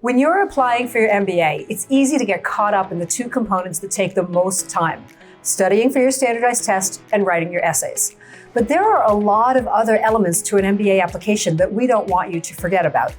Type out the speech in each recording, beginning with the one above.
When you're applying for your MBA, it's easy to get caught up in the two components that take the most time: studying for your standardized test and writing your essays. But there are a lot of other elements to an MBA application that we don't want you to forget about.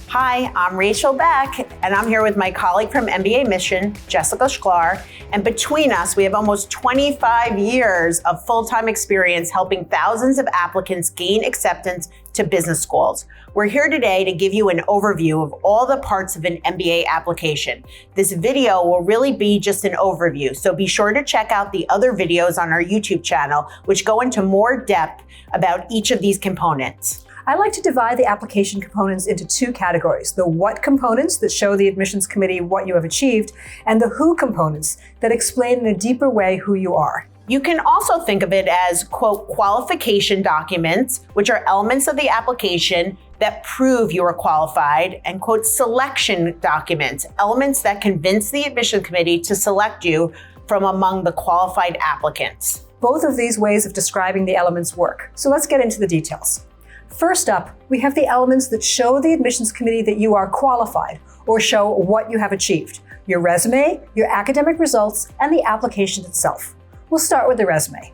Hi, I'm Rachel Beck, and I'm here with my colleague from mbaMission, Jessica Shklar. And between us, we have almost 25 years of full-time experience helping thousands of applicants gain acceptance to business schools. We're here today to give you an overview of all the parts of an MBA application. This video will really be just an overview, so be sure to check out the other videos on our YouTube channel, which go into more depth about each of these components. I like to divide the application components into two categories: the what components that show the admissions committee what you have achieved, and the who components that explain in a deeper way who you are. You can also think of it as, quote, qualification documents, which are elements of the application that prove you are qualified, and, quote, selection documents, elements that convince the admission committee to select you from among the qualified applicants. Both of these ways of describing the elements work, so let's get into the details. First up, we have the elements that show the admissions committee that you are qualified, or show what you have achieved: your resume, your academic results, and the application itself. We'll start with the resume.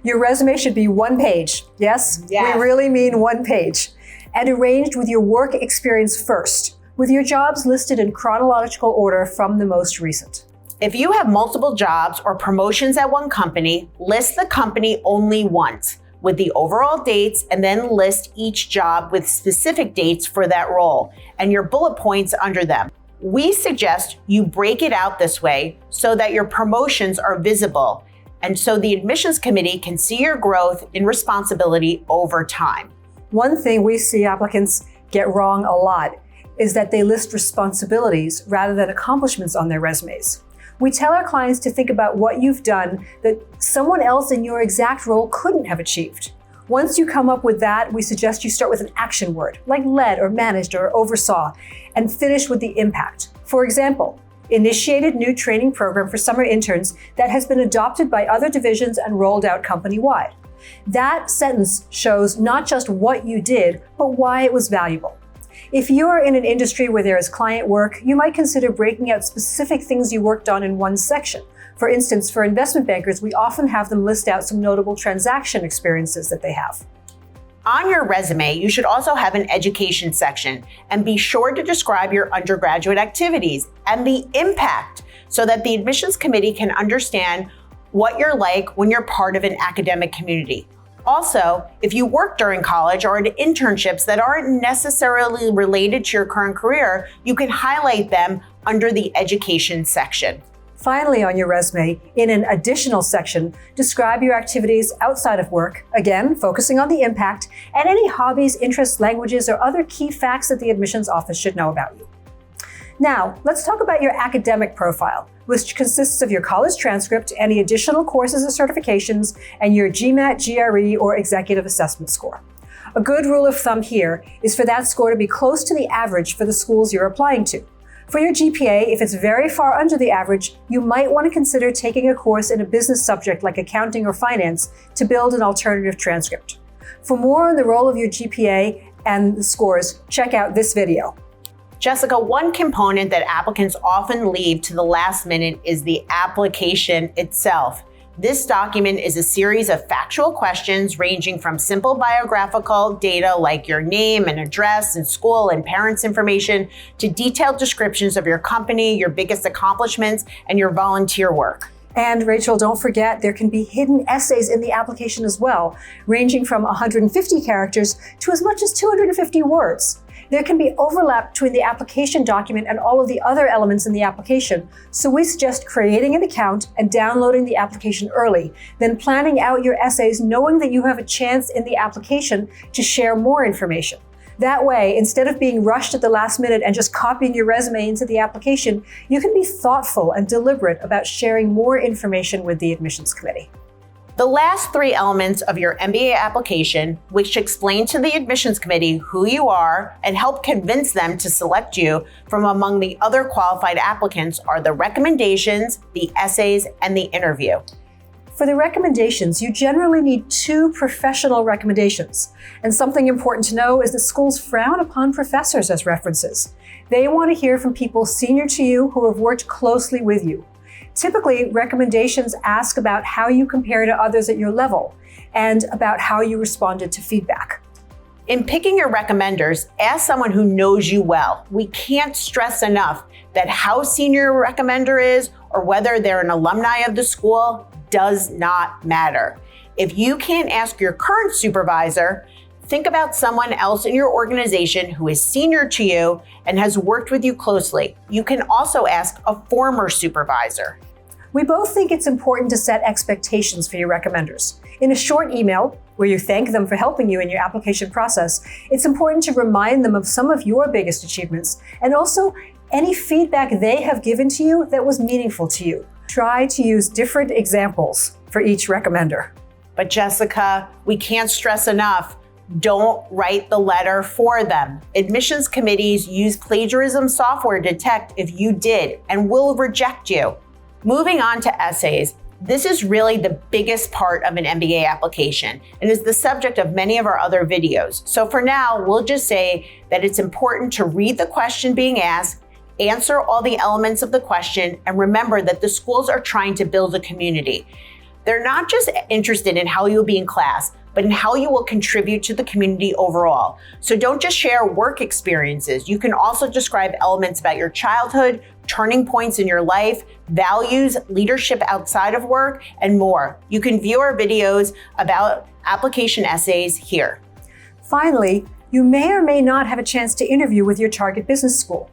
Your resume should be one page. Yes. We really mean one page. And arranged with your work experience first, with your jobs listed in chronological order from the most recent. If you have multiple jobs or promotions at one company, list the company only once, with the overall dates, and then list each job with specific dates for that role and your bullet points under them. We suggest you break it out this way so that your promotions are visible and so the admissions committee can see your growth in responsibility over time. One thing we see applicants get wrong a lot is that they list responsibilities rather than accomplishments on their resumes. We tell our clients to think about what you've done that someone else in your exact role couldn't have achieved. Once you come up with that, we suggest you start with an action word, like led or managed or oversaw, and finish with the impact. For example, initiated new training program for summer interns that has been adopted by other divisions and rolled out company-wide. That sentence shows not just what you did, but why it was valuable. If you're in an industry where there is client work, you might consider breaking out specific things you worked on in one section. For instance, for investment bankers, we often have them list out some notable transaction experiences that they have. On your resume, you should also have an education section, and be sure to describe your undergraduate activities and the impact so that the admissions committee can understand what you're like when you're part of an academic community. Also, if you work during college or at internships that aren't necessarily related to your current career, you can highlight them under the education section. Finally, on your resume, in an additional section, describe your activities outside of work, again, focusing on the impact, and any hobbies, interests, languages, or other key facts that the admissions office should know about you. Now, let's talk about your academic profile, which consists of your college transcript, any additional courses or certifications, and your GMAT, GRE, or executive assessment score. A good rule of thumb here is for that score to be close to the average for the schools you're applying to. For your GPA, if it's very far under the average, you might want to consider taking a course in a business subject like accounting or finance to build an alternative transcript. For more on the role of your GPA and the scores, check out this video. Jessica, one component that applicants often leave to the last minute is the application itself. This document is a series of factual questions ranging from simple biographical data like your name and address and school and parents' information to detailed descriptions of your company, your biggest accomplishments, and your volunteer work. And Rachel, don't forget, there can be hidden essays in the application as well, ranging from 150 characters to as much as 250 words. There can be overlap between the application document and all of the other elements in the application, so we suggest creating an account and downloading the application early, then planning out your essays knowing that you have a chance in the application to share more information. That way, instead of being rushed at the last minute and just copying your resume into the application, you can be thoughtful and deliberate about sharing more information with the admissions committee. The last three elements of your MBA application, which explain to the admissions committee who you are and help convince them to select you from among the other qualified applicants, are the recommendations, the essays, and the interview. For the recommendations, you generally need 2 professional recommendations. And something important to know is that schools frown upon professors as references. They want to hear from people senior to you who have worked closely with you. Typically, recommendations ask about how you compare to others at your level and about how you responded to feedback. In picking your recommenders, ask someone who knows you well. We can't stress enough that how senior your recommender is or whether they're an alumni of the school does not matter. If you can't ask your current supervisor, think about someone else in your organization who is senior to you and has worked with you closely. You can also ask a former supervisor. We both think it's important to set expectations for your recommenders. In a short email, where you thank them for helping you in your application process, it's important to remind them of some of your biggest achievements and also any feedback they have given to you that was meaningful to you. Try to use different examples for each recommender. But Jessica, we can't stress enough, don't write the letter for them. Admissions committees use plagiarism software to detect if you did and will reject you. Moving on to essays, this is really the biggest part of an MBA application and is the subject of many of our other videos. So for now, we'll just say that it's important to read the question being asked, answer all the elements of the question, and remember that the schools are trying to build a community. They're not just interested in how you'll be in class, but in how you will contribute to the community overall. So don't just share work experiences. You can also describe elements about your childhood, turning points in your life, values, leadership outside of work, and more. You can view our videos about application essays here. Finally, you may or may not have a chance to interview with your target business school.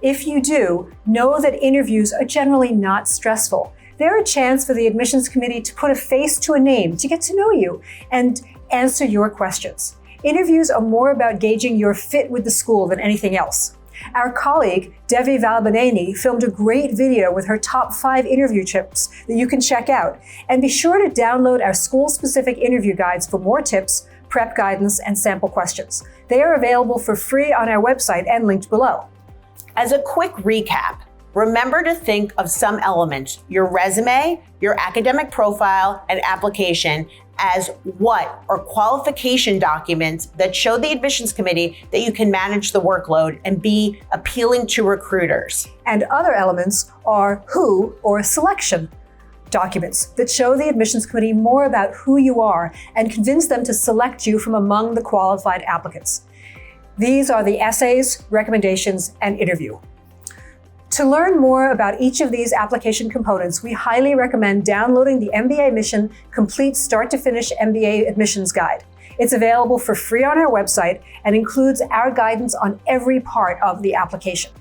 If you do, know that interviews are generally not stressful. They're a chance for the admissions committee to put a face to a name, to get to know you, and answer your questions. Interviews are more about gauging your fit with the school than anything else. Our colleague, Devi Valbaneni, filmed a great video with her top 5 interview tips that you can check out. And be sure to download our school-specific interview guides for more tips, prep guidance, and sample questions. They are available for free on our website and linked below. As a quick recap, remember to think of some elements, your resume, your academic profile, and application as what or qualification documents that show the admissions committee that you can manage the workload and be appealing to recruiters. And other elements are who or selection documents that show the admissions committee more about who you are and convince them to select you from among the qualified applicants. These are the essays, recommendations, and interview. To learn more about each of these application components, we highly recommend downloading the MBA Mission Complete Start to Finish MBA Admissions Guide. It's available for free on our website and includes our guidance on every part of the application.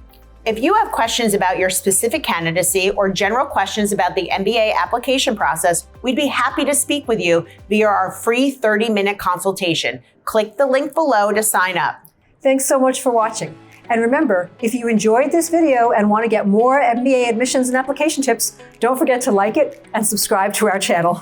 If you have questions about your specific candidacy or general questions about the MBA application process, we'd be happy to speak with you via our free 30-minute consultation. Click the link below to sign up. Thanks so much for watching. And remember, if you enjoyed this video and want to get more MBA admissions and application tips, don't forget to like it and subscribe to our channel.